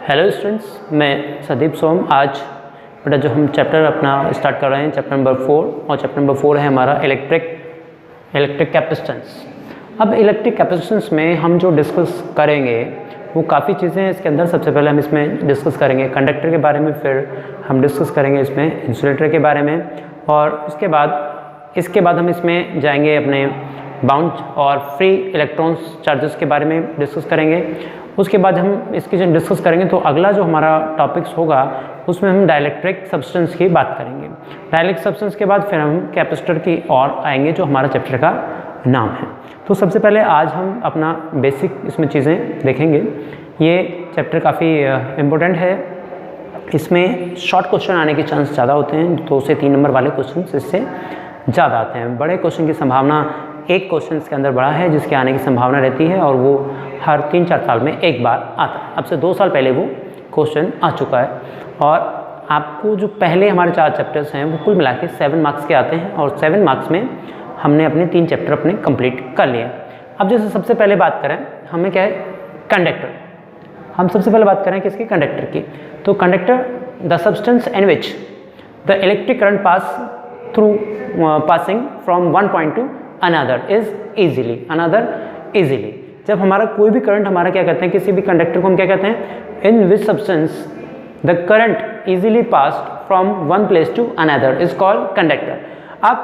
Hello students, मैं संदीप सोम। आज बेटा जो हम चैप्टर अपना स्टार्ट कर रहे हैं चैप्टर नंबर 4 और चैप्टर नंबर 4 है हमारा इलेक्ट्रिक कैपेसिटेंस। अब इलेक्ट्रिक कैपेसिटेंस में हम जो डिस्कस करेंगे वो काफ़ी चीज़ें हैं इसके अंदर। सबसे पहले हम इसमें डिस्कस करेंगे कंडक्टर के बारे में, फिर हम डिस्कस करेंगे इसमें इंसुलेटर के बारे में, और इसके बाद हम इसमें जाएंगे अपने बाउंड और फ्री इलेक्ट्रॉन्स चार्जेस के बारे में डिस्कस करेंगे। उसके बाद हम इसकी जब डिस्कस करेंगे तो अगला जो हमारा टॉपिक्स होगा उसमें हम डाइलेक्ट्रिक सब्सटेंस की बात करेंगे। डाइलेक्ट्रिक सब्सटेंस के बाद फिर हम कैपेसिटर की ओर आएंगे जो हमारा चैप्टर का नाम है। तो सबसे पहले आज हम अपना बेसिक इसमें चीज़ें देखेंगे। ये चैप्टर काफ़ी इम्पोर्टेंट है, इसमें शॉर्ट क्वेश्चन आने के चांस ज़्यादा होते हैं, 2 से 3 नंबर वाले क्वेश्चन इससे ज़्यादा आते हैं। बड़े क्वेश्चन की संभावना एक क्वेश्चन के अंदर बड़ा है जिसके आने की संभावना रहती है, और वो हर 3-4 साल में एक बार आता है। अब से 2 साल पहले वो क्वेश्चन आ चुका है, और आपको जो पहले हमारे 4 चैप्टर्स हैं वो कुल मिला के 7 मार्क्स के आते हैं, और 7 मार्क्स में हमने अपने 3 चैप्टर अपने कंप्लीट कर लिए। अब जैसे सबसे पहले बात करें हमें क्या है, कंडक्टर। हम सबसे पहले बात करें किसकी, कंडक्टर की। तो conductor the substance in which the electric current passing from one point to another easily. जब हमारा कोई भी करंट हमारा क्या कहते हैं, किसी भी कंडक्टर को हम क्या कहते हैं, in which substance the current easily passed from one place to another is called conductor. अब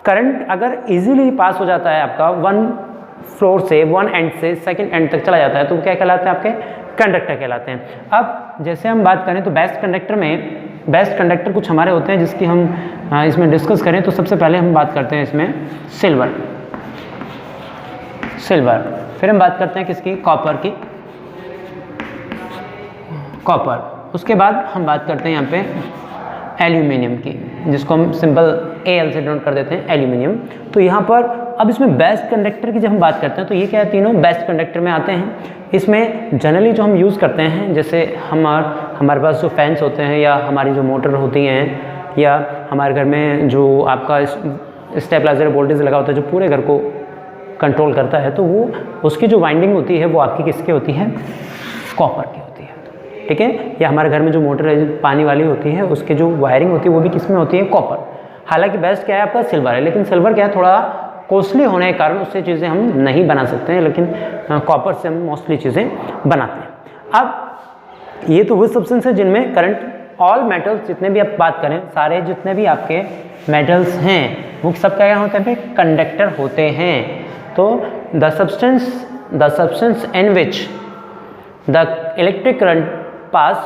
करंट अगर इजीली पास हो जाता है आपका वन फ्लोर से, वन एंड से सेकंड एंड तक चला जाता है, तो क्या कहलाते हैं, आपके कंडक्टर कहलाते हैं। अब जैसे हम बात करें तो बेस्ट कंडक्टर कुछ हमारे होते हैं जिसकी हम इसमें डिस्कस करें तो सबसे पहले हम बात करते हैं इसमें सिल्वर। फिर हम बात करते हैं किसकी, कॉपर की, कॉपर। उसके बाद हम बात करते हैं यहाँ पे एल्यूमिनियम की, जिसको हम सिंपल AL से डिनोट कर देते हैं, एल्यूमिनियम। तो यहाँ पर अब इसमें बेस्ट कंडक्टर की जब हम बात करते हैं तो ये क्या है, तीनों बेस्ट कंडक्टर में आते हैं। इसमें जनरली जो हम यूज़ करते हैं, जैसे हमारे पास जो फैंस होते हैं या हमारी जो मोटर होती हैं, या हमारे घर में जो आपका स्टेबलाइजर वोल्टेज लगा होता है जो पूरे घर को कंट्रोल करता है, तो वो उसकी जो वाइंडिंग होती है वो आपकी किसकी होती है, कॉपर की होती है। ठीक है, या हमारे घर में जो मोटर पानी वाली होती है उसकी जो वायरिंग होती है वो भी किस में होती है, कॉपर। हालांकि बेस्ट क्या है आपका, सिल्वर है, लेकिन सिल्वर क्या है, थोड़ा कॉस्टली होने के कारण उससे चीज़ें हम नहीं बना सकते हैं, लेकिन कॉपर से हम मोस्टली चीज़ें बनाते हैं। अब ये तो वो सब्सटेंस है जिनमें करंट, ऑल मेटल्स जितने भी आप बात करें, सारे जितने भी आपके मेटल्स हैं वो सब क्या होते हैं, कंडक्टर होते हैं। तो the substance in which the electric current pass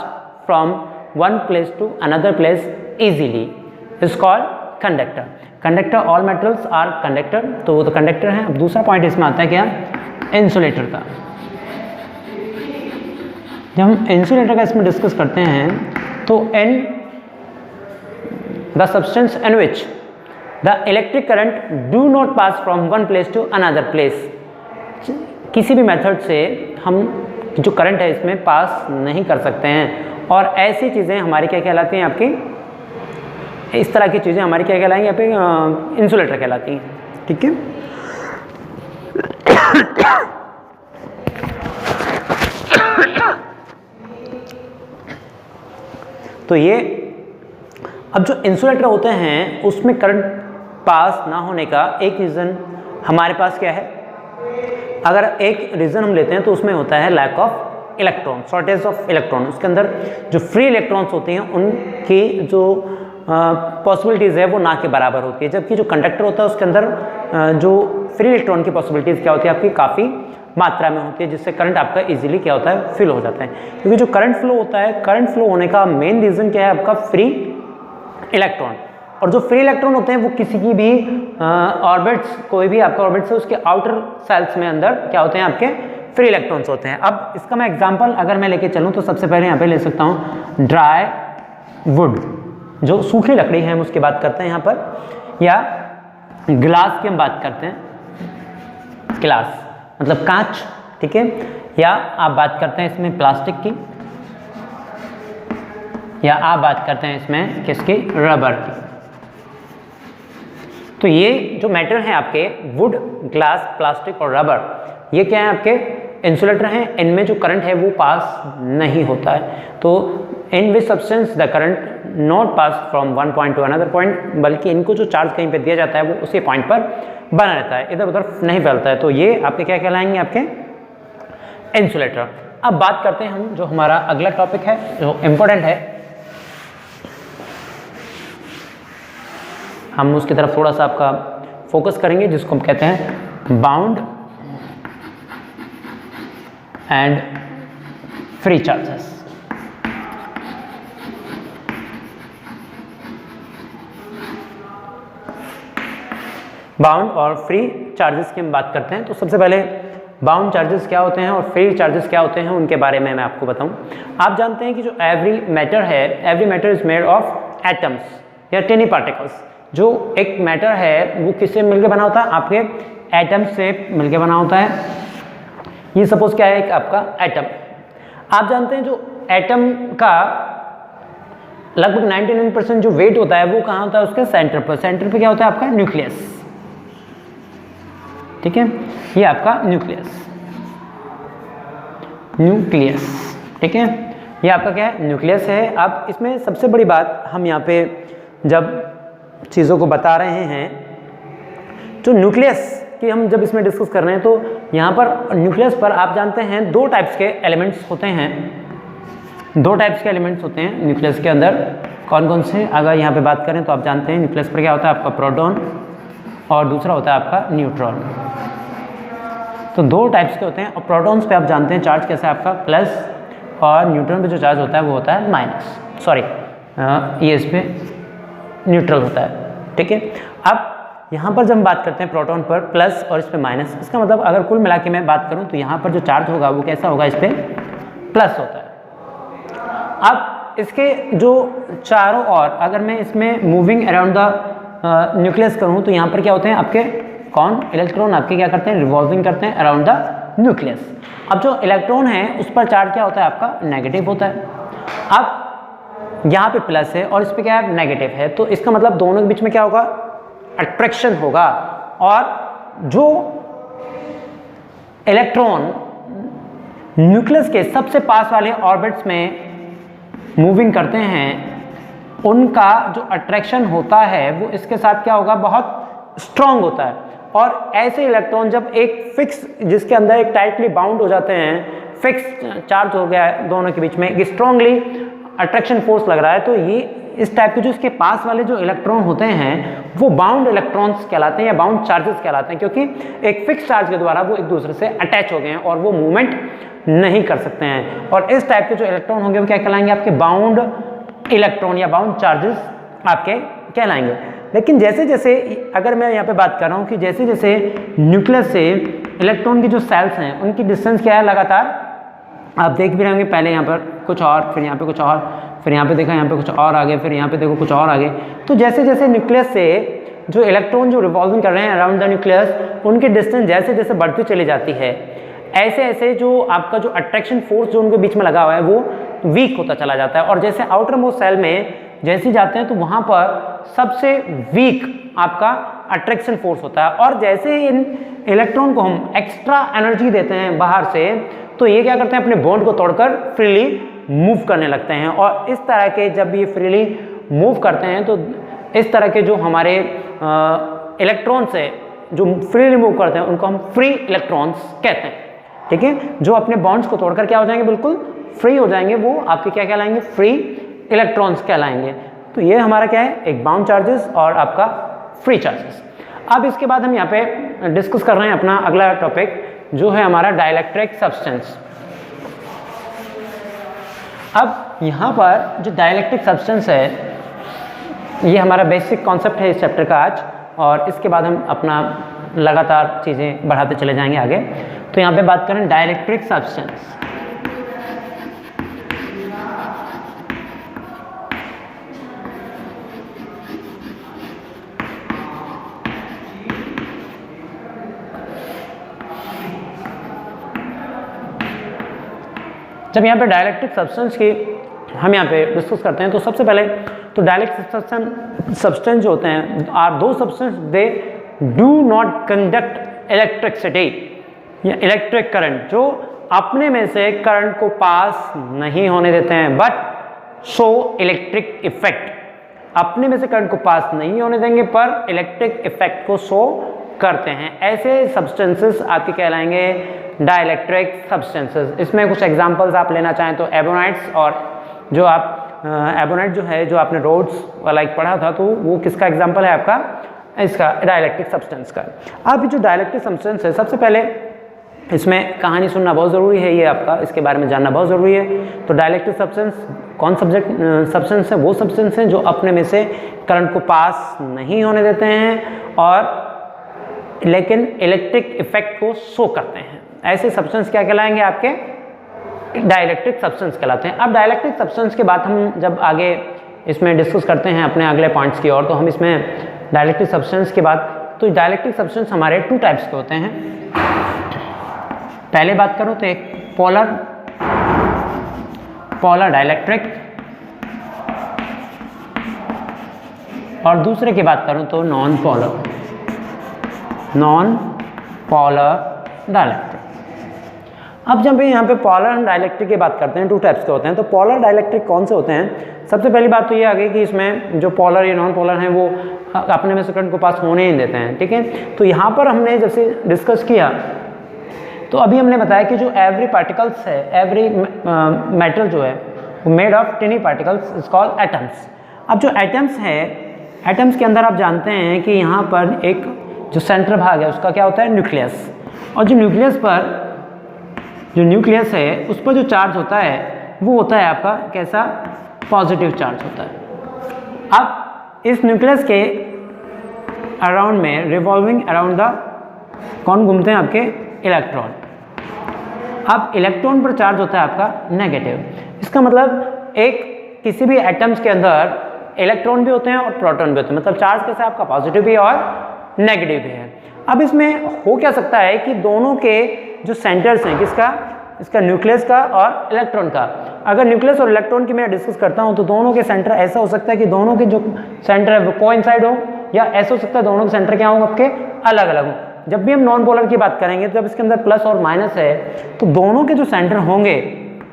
from one place to another place easily is called conductor. Conductor, all metals are conductor, तो वो तो कंडक्टर हैं। अब दूसरा पॉइंट इसमें आता है क्या, इंसुलेटर का। जब हम इंसुलेटर का इसमें डिस्कस करते हैं तो in the substance in which the electric current do not pass from one place to another place, किसी भी मेथड से हम जो करंट है इसमें पास नहीं कर सकते हैं। और ऐसी चीज़ें हमारी क्या कहलाती हैं, आपकी इस तरह की चीज़ें हमारी क्या कहलाएंगी, यहाँ पे इंसुलेटर कहलाती हैं। ठीक है, तो ये अब जो इंसुलेटर होते हैं उसमें करंट पास ना होने का एक रीज़न हमारे पास क्या है, अगर एक रीज़न हम लेते हैं तो उसमें होता है lack of electron, shortage of electron. उसके अंदर जो फ्री इलेक्ट्रॉन्स होते हैं उनकी जो पॉसिबिलिटीज़ है वो ना के बराबर होती है, जबकि जो कंडक्टर होता है उसके अंदर जो फ्री इलेक्ट्रॉन की पॉसिबिलिटीज़ क्या होती है, आपकी काफ़ी मात्रा में होती है, जिससे करंट आपका इजीली क्या होता है, फिल हो जाता है। क्योंकि जो करंट फ्लो होता है, करंट फ्लो होने का मेन रीज़न क्या है, आपका फ्री इलेक्ट्रॉन। और जो फ्री इलेक्ट्रॉन होते हैं वो किसी की भी ऑर्बिट्स, कोई भी आपका ऑर्बिट्स है उसके आउटर सेल्स में अंदर क्या होते हैं, आपके फ्री इलेक्ट्रॉन्स होते हैं। अब इसका मैं एग्जांपल अगर मैं लेके चलूँ तो सबसे पहले यहाँ पे ले सकता हूँ ड्राई वुड, जो सूखी लकड़ी है हम उसकी बात करते हैं यहाँ पर, या ग्लास की हम बात करते हैं, ग्लास मतलब कांच। ठीक है, या आप बात करते हैं इसमें प्लास्टिक की, या आप बात करते हैं इसमें किसकी, रबर की। तो ये जो मैटर है आपके वुड, ग्लास, प्लास्टिक और रबर, ये क्या है आपके इंसुलेटर हैं, इनमें जो करंट है वो पास नहीं होता है। तो in which substance the current not pass from one point to another point, बल्कि इनको जो चार्ज कहीं पे दिया जाता है वो उसी पॉइंट पर बना रहता है, इधर उधर नहीं फैलता है। तो ये आपके क्या कहलाएंगे, आपके इंसुलेटर। अब बात करते हैं हम जो हमारा अगला टॉपिक है जो इम्पोर्टेंट है, हम उसकी तरफ थोड़ा सा आपका फोकस करेंगे, जिसको हम कहते हैं bound and free charges. Bound और फ्री चार्जेस की हम बात करते हैं। तो सबसे पहले बाउंड चार्जेस क्या होते हैं और फ्री चार्जेस क्या होते हैं उनके बारे में मैं आपको बताऊं। आप जानते हैं कि जो एवरी मैटर है, every matter is made of atoms या टेनी पार्टिकल्स। जो एक मैटर है वो किससे मिलकर बना होता है, आपके एटम से मिलकर बना होता है। ये सपोज क्या है, एक आपका एटम। आप जानते हैं जो एटम का लगभग 99% जो वेट होता है वो कहाँ होता है, उसके सेंटर पर। सेंटर पे क्या होता है, आपका न्यूक्लियस। ठीक है, ये आपका न्यूक्लियस, न्यूक्लियस। ठीक है, ये आपका क्या है, न्यूक्लियस है। अब इसमें सबसे बड़ी बात हम यहाँ पे जब चीज़ों को बता रहे हैं, जो न्यूक्लियस की हम जब इसमें डिस्कस कर रहे हैं, तो यहाँ पर न्यूक्लियस पर आप जानते हैं दो टाइप्स के एलिमेंट्स होते हैं। दो टाइप्स के एलिमेंट्स होते हैं न्यूक्लियस के अंदर। कौन कौन से, अगर यहाँ पे बात करें तो आप जानते हैं न्यूक्लियस पर क्या होता है, आपका प्रोटॉन और दूसरा होता है आपका न्यूट्रॉन। तो दो टाइप्स के होते हैं। और प्रोटॉन्स पे आप जानते हैं चार्ज कैसा है, आपका प्लस, और न्यूट्रॉन पे जो चार्ज होता है वो होता है माइनस, सॉरी ये इस पे न्यूट्रल होता है। ठीक है, अब यहाँ पर जब हम बात करते हैं प्रोटॉन पर प्लस और इस पे माइनस, इसका मतलब अगर कुल मिला के मैं बात करूँ तो यहाँ पर जो चार्ज होगा वो कैसा होगा, इस पर प्लस होता है। अब इसके जो चारों ओर अगर मैं इसमें मूविंग अराउंड द न्यूक्लियस करूँ तो यहाँ पर क्या होते हैं, आपके कौन, इलेक्ट्रॉन आपके क्या करते हैं, रिवॉल्विंग करते हैं अराउंड द न्यूक्लियस। अब जो इलेक्ट्रॉन है उस पर चार्ज क्या होता है, आपका नेगेटिव होता है। अब यहाँ पे प्लस है और इस पे क्या है, नेगेटिव है। तो इसका मतलब दोनों के बीच में क्या होगा, अट्रैक्शन होगा। और जो इलेक्ट्रॉन न्यूक्लियस के सबसे पास वाले ऑर्बिट्स में मूविंग करते हैं, उनका जो अट्रैक्शन होता है वो इसके साथ क्या होगा, बहुत स्ट्रांग होता है। और ऐसे इलेक्ट्रॉन जब एक फिक्स, जिसके अंदर एक टाइटली बाउंड हो जाते हैं, फिक्स चार्ज हो गया है दोनों के बीच में, एक स्ट्रांगली अट्रैक्शन फोर्स लग रहा है, तो ये इस टाइप के जो इसके पास वाले जो इलेक्ट्रॉन होते हैं वो बाउंड इलेक्ट्रॉन्स कहलाते हैं या बाउंड चार्जेस कहलाते हैं, क्योंकि एक फिक्स चार्ज के द्वारा वो एक दूसरे से अटैच हो गए हैं और वो मूवमेंट नहीं कर सकते हैं। और इस टाइप के जो इलेक्ट्रॉन होंगे वो क्या कहलाएंगे, आपके बाउंड इलेक्ट्रॉन या बाउंड चार्जेस आपके कहलाएंगे। लेकिन जैसे जैसे, अगर मैं यहाँ पे बात कर रहा हूँ कि जैसे जैसे न्यूक्लियस से इलेक्ट्रॉन की जो सेल्स हैं उनकी डिस्टेंस क्या है, लगातार आप देख भी रहे होंगे, पहले यहाँ पर कुछ और, फिर यहाँ पे कुछ और, फिर यहाँ पे देखा यहाँ पे कुछ और आगे, फिर यहाँ पे देखो कुछ और आगे। तो जैसे जैसे न्यूक्लियस से जो इलेक्ट्रॉन जो रिवॉल्विंग कर रहे हैं अराउंड द न्यूक्लियस, उनकी डिस्टेंस जैसे जैसे बढ़ती चली जाती है, ऐसे ऐसे जो आपका जो अट्रैक्शन फोर्स जो उनके बीच में लगा हुआ है वो वीक होता चला जाता है। और जैसे आउटर मोस्ट सेल में जैसे जाते हैं तो वहाँ पर सबसे वीक आपका अट्रैक्शन फोर्स होता है। और जैसे इन इलेक्ट्रॉन को हम एक्स्ट्रा एनर्जी देते हैं बाहर से, तो ये क्या करते हैं, अपने बॉन्ड को तोड़कर फ्रीली मूव करने लगते हैं। और इस तरह के जब ये फ्रीली मूव करते हैं तो इस तरह के जो हमारे इलेक्ट्रॉन्स है जो फ्रीली मूव करते हैं उनको हम फ्री इलेक्ट्रॉन्स कहते हैं। ठीक है, जो अपने बॉन्ड्स को तोड़कर क्या हो जाएंगे, बिल्कुल फ्री हो जाएंगे, वो आपके क्या कहलाएंगे, फ्री इलेक्ट्रॉन्स कहलाएंगे। तो ये हमारा क्या है, एक बाउंड चार्जेस और आपका फ्री चार्जेस। अब इसके बाद हम यहाँ पे डिस्कस कर रहे हैं अपना अगला टॉपिक जो है हमारा डाइलेक्ट्रिक सब्सटेंस। अब यहाँ पर जो डाइलेक्ट्रिक सब्सटेंस है ये हमारा बेसिक कॉन्सेप्ट है इस चैप्टर का आज, और इसके बाद हम अपना लगातार चीज़ें बढ़ाते चले जाएंगे आगे। तो यहाँ पे बात करें डाइलेक्ट्रिक सब्सटेंस। जब यहाँ पे डाइलेक्ट्रिक सब्सटेंस की हम यहाँ पे डिस्कस करते हैं तो सबसे पहले तो डाइलेक्ट्रिक सब्सटेंस जो होते हैं आर दो substance they do not conduct electricity या इलेक्ट्रिक करंट, जो अपने में से करंट को पास नहीं होने देते हैं, बट शो इलेक्ट्रिक इफेक्ट, अपने में से करंट को पास नहीं होने देंगे पर इलेक्ट्रिक इफेक्ट को शो करते हैं। ऐसे सब्सटेंसेस आपके कहलाएंगे डाइलेक्ट्रिक सब्सटेंसेस। इसमें कुछ एग्जांपल्स आप लेना चाहें तो एबोनाइट्स, और जो आप एबोनाइट जो है जो आपने रोड्स वाला एक पढ़ा था तो वो किसका एग्जांपल है आपका, इसका डाइलेक्ट्रिक सब्सटेंस का। अब जो डाइलेक्ट्रिक सब्सटेंस है, सबसे पहले इसमें कहानी सुनना बहुत ज़रूरी है, ये आपका इसके बारे में जानना बहुत ज़रूरी है। तो डाइलेक्ट्रिक सब्सटेंस कौन सब्सटेंस है, वो सब्सटेंस हैं जो अपने में से करंट को पास नहीं होने देते हैं और लेकिन इलेक्ट्रिक इफेक्ट को शो करते हैं। ऐसे सब्सटेंस क्या कहलाएंगे, आपके डाइलेक्ट्रिक सब्सटेंस कहलाते हैं। अब डाइलेक्ट्रिक सब्सटेंस के बाद हम जब आगे इसमें डिस्कस करते हैं अपने अगले पॉइंट्स की ओर, तो हम इसमें डाइलेक्ट्रिक सब्सटेंस के बाद, तो डाइलेक्ट्रिक सब्सटेंस हमारे 2 टाइप्स के होते हैं। पहले बात करूं तो एक पोलर डाइलेक्ट्रिक, और दूसरे की बात करूं तो नॉन पोलर डाइलेक्ट्रिक। अब जब यहाँ पे पोलर डाइलेक्ट्रिक की बात करते हैं, 2 टाइप्स के होते हैं। तो पोलर डाइलेक्ट्रिक कौन से होते हैं, सबसे पहली बात तो ये आ गई कि इसमें जो पोलर या नॉन पोलर हैं वो अपने में से करंट को पास होने ही देते हैं, ठीक है। तो यहाँ पर हमने जैसे डिस्कस किया तो अभी हमने बताया कि जो एवरी पार्टिकल्स है, एवरी मैटर जो है वो made of टिनी particles is called atoms. अब जो एटम्स है, एटम्स के अंदर आप जानते हैं कि यहाँ पर एक जो सेंटर भाग है उसका क्या होता है, न्यूक्लियस, और जो न्यूक्लियस है उस पर जो चार्ज होता है वो होता है आपका कैसा, पॉजिटिव चार्ज होता है। अब इस न्यूक्लियस के अराउंड में रिवॉल्विंग अराउंड द कौन घूमते हैं, आपके इलेक्ट्रॉन। अब इलेक्ट्रॉन पर चार्ज होता है आपका नेगेटिव। इसका मतलब एक किसी भी एटम्स के अंदर इलेक्ट्रॉन भी होते हैं और प्रोटॉन भी होते हैं, मतलब चार्ज कैसा आपका पॉजिटिव भी और नेगेटिव भी है। अब इसमें हो क्या सकता है कि दोनों के जो सेंटर्स हैं, किसका, इसका न्यूक्लियस का और इलेक्ट्रॉन का, अगर न्यूक्लियस और इलेक्ट्रॉन की मैं डिस्कस करता हूं तो दोनों के सेंटर ऐसा हो सकता है कि दोनों के जो सेंटर है वो कोइंसाइड हो, या ऐसा हो सकता है दोनों के सेंटर क्या हो, आपके अलग अलग हो। जब भी हम नॉन पोलर की बात करेंगे तो जब इसके अंदर प्लस और माइनस है तो दोनों के जो सेंटर होंगे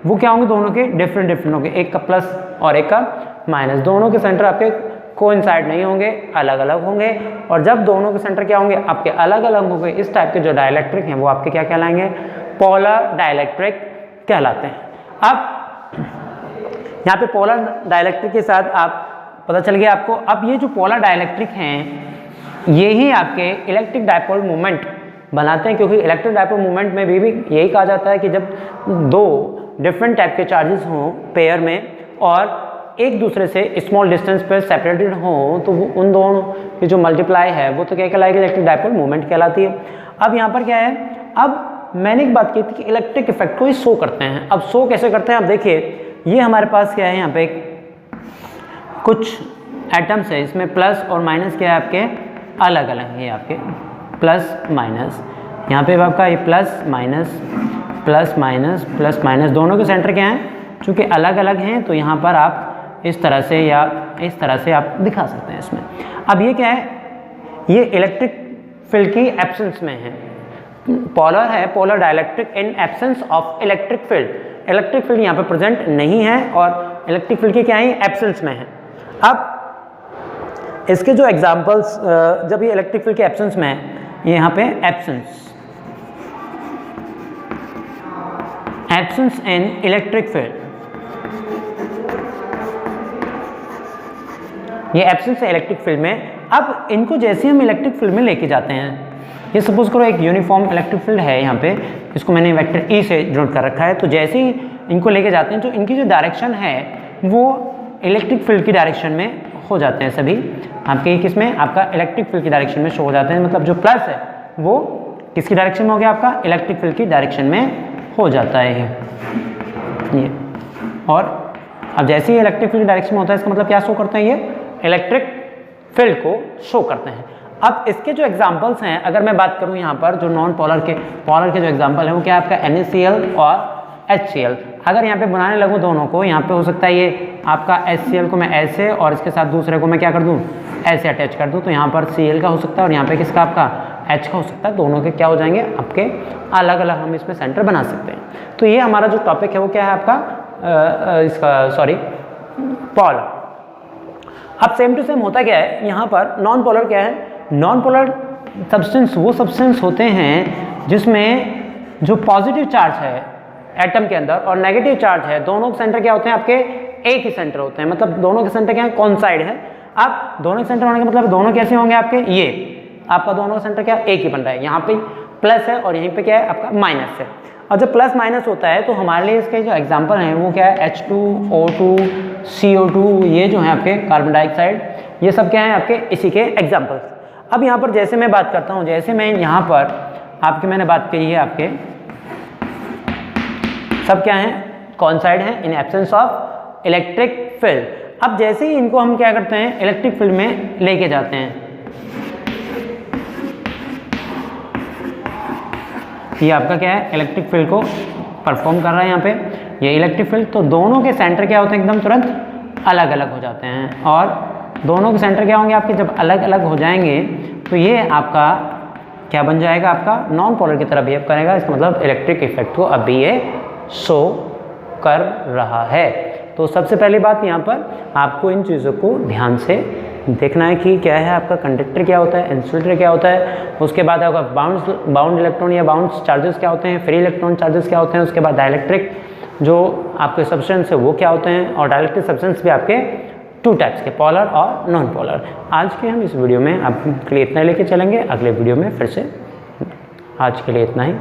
वो क्या होंगे, दोनों के डिफरेंट होंगे, एक का प्लस और एक का माइनस। दोनों के सेंटर आपके कोइंसाइड नहीं होंगे, अलग अलग होंगे। और जब दोनों के सेंटर क्या होंगे, आपके अलग अलग होंगे, इस टाइप के जो डाइलेक्ट्रिक हैं वो आपके क्या कहलाएंगे, पोलर डाइलेक्ट्रिक कहलाते हैं। अब यहाँ पे पोलर डाइलेक्ट्रिक के साथ आप पता चल गया आपको। अब ये जो पोलर डाइलेक्ट्रिक हैं ये ही आपके इलेक्ट्रिक डाइपोल मूवमेंट बनाते हैं, क्योंकि इलेक्ट्रिक डाइपोल मूवमेंट में भी यही कहा जाता है कि जब 2 डिफरेंट टाइप के चार्जेस हों पेयर में और एक दूसरे से स्मॉल डिस्टेंस पर सेपरेटेड हों तो वो उन दोनों की जो मल्टीप्लाई है वो तो क्या कहलाएगी, इलेक्ट्रिक डाइपोल मूवमेंट कहलाती है। अब यहाँ पर क्या है, अब मैंने एक बात की थी कि इलेक्ट्रिक इफेक्ट को ही शो करते हैं। अब शो कैसे करते हैं, अब देखिए ये हमारे पास क्या है, यहाँ पे कुछ एटम्स है, इसमें प्लस और माइनस क्या है आपके अलग अलग है, आपके प्लस माइनस, यहाँ पे आपका ये plus minus plus minus plus minus, दोनों के सेंटर क्या हैं, चूँकि अलग अलग हैं तो यहाँ पर आप इस तरह से या इस तरह से आप दिखा सकते हैं इसमें। अब ये क्या है, ये इलेक्ट्रिक फील्ड की एब्सेंस में है, पोलर है, polar dielectric in absence of electric field. Electric field यहाँ पे प्रेजेंट नहीं है और इलेक्ट्रिक फील्ड की क्या है, एब्सेंस में है। अब इसके जो एग्जांपल्स, जब ये इलेक्ट्रिक फील्ड के एब्सेंस में है, ये यहाँ पे एब्सेंस इन इलेक्ट्रिक फील्ड, ये एब्सेंस है इलेक्ट्रिक फील्ड में। अब इनको जैसे हम इलेक्ट्रिक फील्ड में लेके जाते हैं, ये सपोज करो एक यूनिफॉर्म इलेक्ट्रिक फील्ड है यहाँ पे, इसको मैंने वेक्टर ई से डिनोट कर रखा है। तो जैसे ही इनको लेके जाते हैं तो इनकी जो डायरेक्शन है वो इलेक्ट्रिक फील्ड की डायरेक्शन में हो जाते हैं सभी आपके, किसमें, आपका इलेक्ट्रिक फील्ड की डायरेक्शन में शो हो जाते हैं। मतलब जो प्लस है वो किसकी डायरेक्शन में हो गया, आपका इलेक्ट्रिक फील्ड की डायरेक्शन में हो जाता है ये। और अब जैसे ही इलेक्ट्रिक फील्ड की डायरेक्शन में होता है, इसका मतलब क्या शो करते हैं, ये इलेक्ट्रिक फील्ड को शो करते हैं। अब इसके जो एग्जांपल्स हैं, अगर मैं बात करूं यहाँ पर जो नॉन पोलर के जो एग्जांपल है वो क्या है आपका NaCl और HCl। अगर यहाँ पे बनाने लगूँ दोनों को, यहाँ पे हो सकता है ये आपका HCl को मैं ऐसे और इसके साथ दूसरे को मैं क्या कर दूँ, ऐसे अटैच कर दूँ, तो यहाँ पर Cl का हो सकता है और यहाँ पे किसका आपका H का हो सकता है, दोनों के क्या हो जाएंगे आपके अलग अलग, हम इसमें सेंटर बना सकते हैं। तो ये हमारा जो टॉपिक है वो क्या है आपका इसका सॉरी पोलर। अब सेम टू सेम होता क्या है यहाँ पर, नॉन पोलर क्या है, नॉन पोलर सब्सटेंस वो सब्सटेंस होते हैं जिसमें जो पॉजिटिव चार्ज है एटम के अंदर और नेगेटिव चार्ज है, दोनों के सेंटर क्या होते हैं आपके एक ही सेंटर होते हैं, मतलब दोनों के सेंटर क्या है, कॉन्साइड है। अब दोनों के सेंटर होने का मतलब दोनों कैसे होंगे आपके, ये आपका दोनों का सेंटर क्या एक ही बन रहा है, यहाँ पे प्लस है और यहीं पे क्या है आपका माइनस है। और जब प्लस माइनस होता है तो हमारे लिए इसके जो एग्जांपल हैं वो क्या है, H2O2 CO2, ये जो है आपके कार्बन डाइऑक्साइड, ये सब क्या है आपके इसी के एग्जाम्पल्स। अब यहाँ पर जैसे मैं बात करता हूँ, जैसे मैं यहाँ पर आपके मैंने बात कही है, आपके सब क्या है कॉन्साइड हैं in absence of electric field. अब जैसे ही इनको हम क्या करते हैं इलेक्ट्रिक फील्ड में लेके जाते हैं, ये आपका क्या है इलेक्ट्रिक फील्ड को परफॉर्म कर रहा है यहाँ पे, ये इलेक्ट्रिक फील्ड, तो दोनों के सेंटर क्या होते हैं एकदम तुरंत अलग अलग हो जाते हैं। और दोनों के सेंटर क्या होंगे आपके, जब अलग अलग हो जाएंगे तो ये आपका क्या बन जाएगा, आपका नॉन पोलर की तरह बिहेव करेगा। इसका मतलब इलेक्ट्रिक इफेक्ट को अभी ये शो कर रहा है। तो सबसे पहली बात यहाँ पर आपको इन चीज़ों को ध्यान से देखना है कि क्या है आपका कंडक्टर क्या होता है, इंसुलेटर क्या होता है, उसके बाद आपका बाउंड इलेक्ट्रॉन या बाउंड चार्जेस क्या होते हैं, फ्री इलेक्ट्रॉन चार्जेस क्या होते हैं, उसके बाद डाइलेक्ट्रिक जो आपके सब्सटेंस है वो क्या होते हैं, और डाइलेक्ट्रिक सब्सटेंस भी आपके टू टाइप्स के, पोलर और नॉन पोलर। आज के हम इस वीडियो में आपके लिए इतना लेके चलेंगे, अगले वीडियो में फिर से। आज के लिए इतना ही।